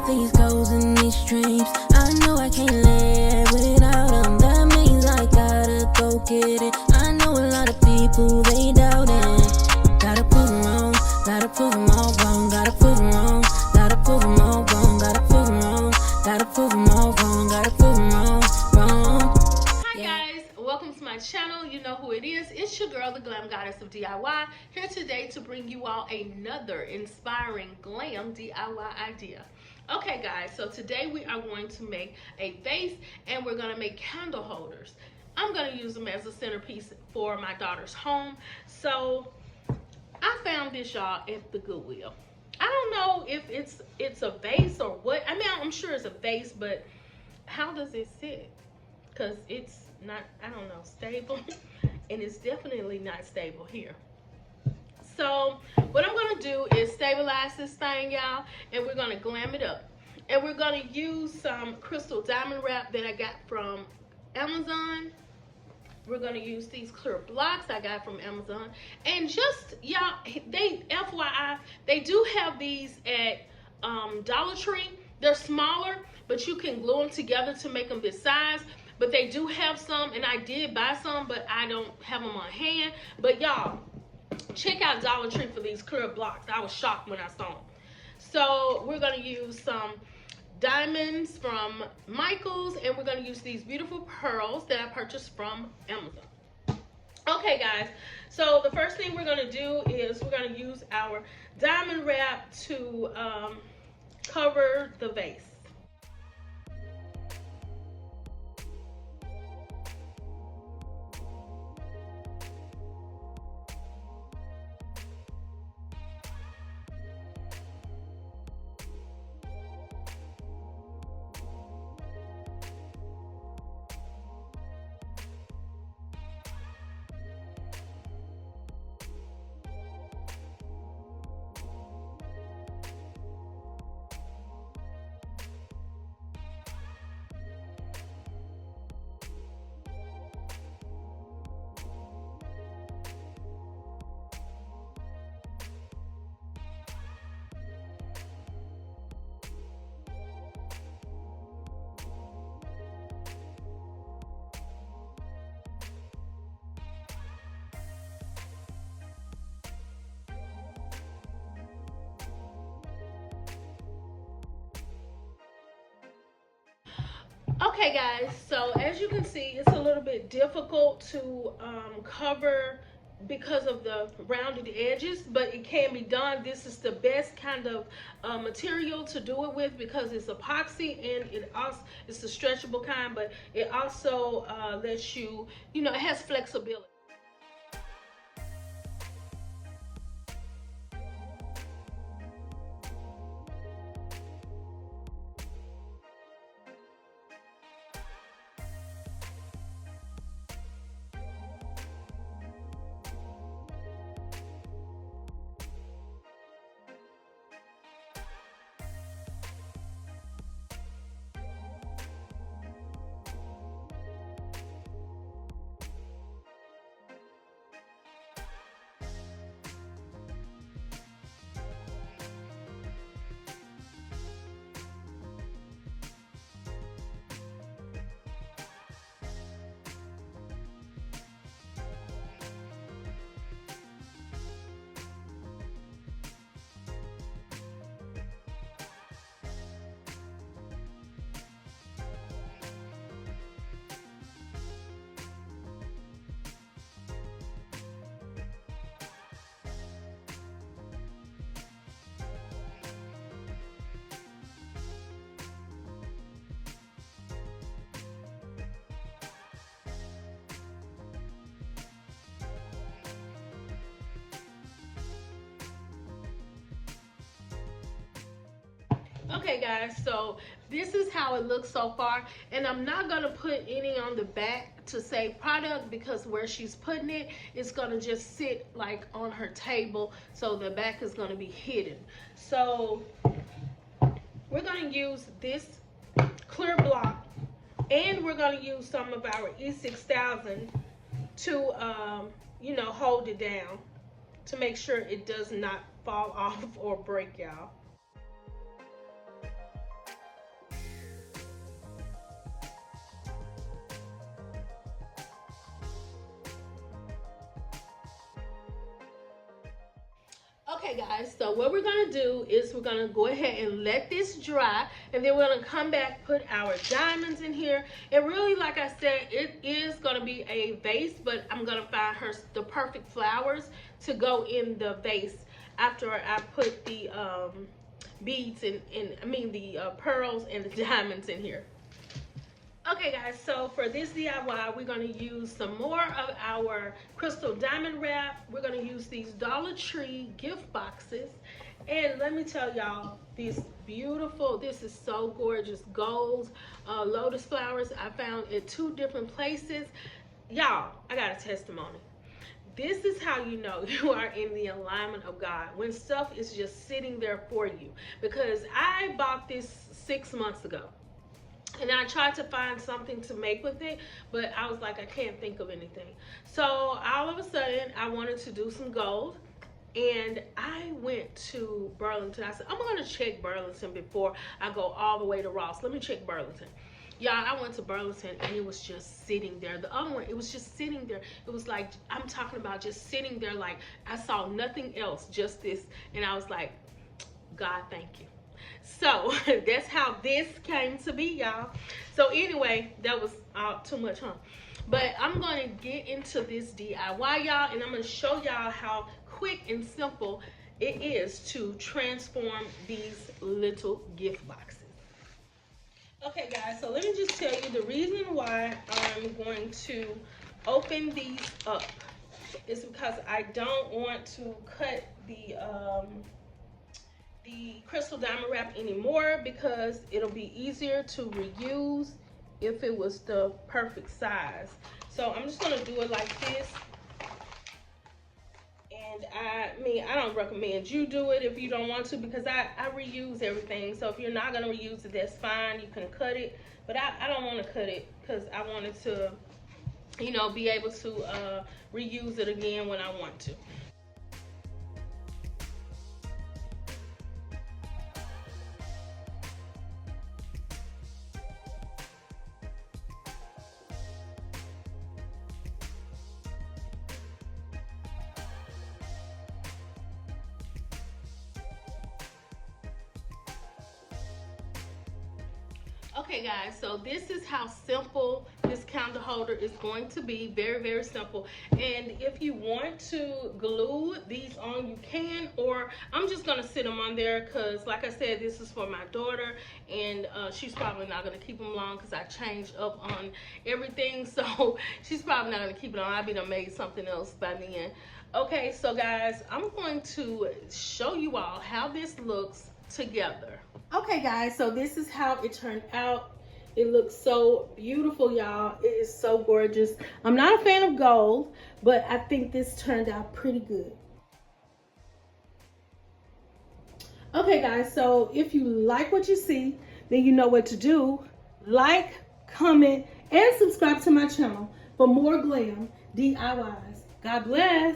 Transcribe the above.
these goals and these dreams. I know I can't live without them. That means I gotta go get it. I know a lot of people, they doubt it. Gotta prove them wrong, gotta prove them all wrong. Gotta prove them wrong, gotta prove them all wrong. Gotta prove them wrong, gotta prove them all wrong. Gotta prove them wrong, wrong. Hi guys, welcome to my channel. You know who it is. It's your girl, the Glam Goddess of DIY, here today to bring you all another inspiring glam DIY idea. Okay guys, so today we are going to make a vase and we're going to make candle holders. I'm going to use them as a centerpiece for my daughter's home. So I found this, y'all, at the Goodwill. I don't know if it's a vase or what. I mean, I'm sure it's a vase, but how does it sit? Because it's not, I don't know, stable. And it's definitely not stable here. So what I'm going to do is stabilize this thing, y'all, and we're going to glam it up. And we're going to use some crystal diamond wrap that I got from Amazon. We're going to use these clear blocks I got from Amazon. And just, y'all, they, FYI, they do have these at Dollar Tree. They're smaller, but you can glue them together to make them this size. But they do have some, and I did buy some, but I don't have them on hand. But y'all, check out Dollar Tree for these clear blocks. I was shocked when I saw them. So we're going to use some diamonds from Michael's, and we're going to use these beautiful pearls that I purchased from Amazon. Okay guys, so the first thing we're going to do is we're going to use our diamond wrap to cover the vase. Okay guys, so as you can see, it's a little bit difficult to cover because of the rounded edges, but it can be done. This is the best kind of material to do it with because it's epoxy, and it's the stretchable kind, but it also lets you, you know, it has flexibility. Okay guys, so this is how it looks so far, and I'm not going to put any on the back to save product because where she's putting it, it's going to just sit like on her table, so the back is going to be hidden. So we're going to use this clear block, and we're going to use some of our E6000 to you know, hold it down to make sure it does not fall off or break, y'all. Okay guys, so what we're gonna do is we're gonna go ahead and let this dry, and then we're gonna come back, put our diamonds in here. And really, like I said, it is gonna be a vase, but I'm gonna find the perfect flowers to go in the vase after I put the beads and the pearls and the diamonds in here. Okay guys, so for this DIY, we're going to use some more of our crystal diamond wrap. We're going to use these Dollar Tree gift boxes. And let me tell y'all, this is so gorgeous, gold lotus flowers I found at 2 different places. Y'all, I got a testimony. This is how you know you are in the alignment of God, when stuff is just sitting there for you. Because I bought this 6 months ago. And I tried to find something to make with it, but I was like, I can't think of anything. So all of a sudden, I wanted to do some gold. And I went to Burlington. I said, I'm going to check Burlington before I go all the way to Ross. Let me check Burlington. Y'all, I went to Burlington and it was just sitting there. The other one, it was just sitting there. It was like, I'm talking about just sitting there like I saw nothing else, just this. And I was like, God, thank you. So that's how this came to be, y'all. So anyway, that was too much, huh? But I'm going to get into this DIY, y'all, and I'm going to show y'all how quick and simple it is to transform these little gift boxes. Okay, guys, so let me just tell you the reason why I'm going to open these up is because I don't want to cut the crystal diamond wrap anymore, because it'll be easier to reuse if it was the perfect size. So I'm just gonna do it like this. And I don't recommend you do it if you don't want to, because I reuse everything. So if you're not gonna reuse it, that's fine, you can cut it, but I don't want to cut it because I wanted to, you know, be able to reuse it again when I want to. Okay guys, so this is how simple this candle holder is going to be. Very, very simple. And if you want to glue these on, you can, or I'm just going to sit them on there because, like I said, this is for my daughter, and she's probably not going to keep them long because I changed up on everything. So she's probably not going to keep it on. I'll be done made something else by then. Okay, so guys, I'm going to show you all how this looks together. Okay guys, so this is how it turned out. It looks so beautiful, y'all. It is so gorgeous. I'm not a fan of gold, but I think this turned out pretty good. Okay guys, so if you like what you see, then you know what to do. Like, comment, and subscribe to my channel for more glam DIYs. God bless.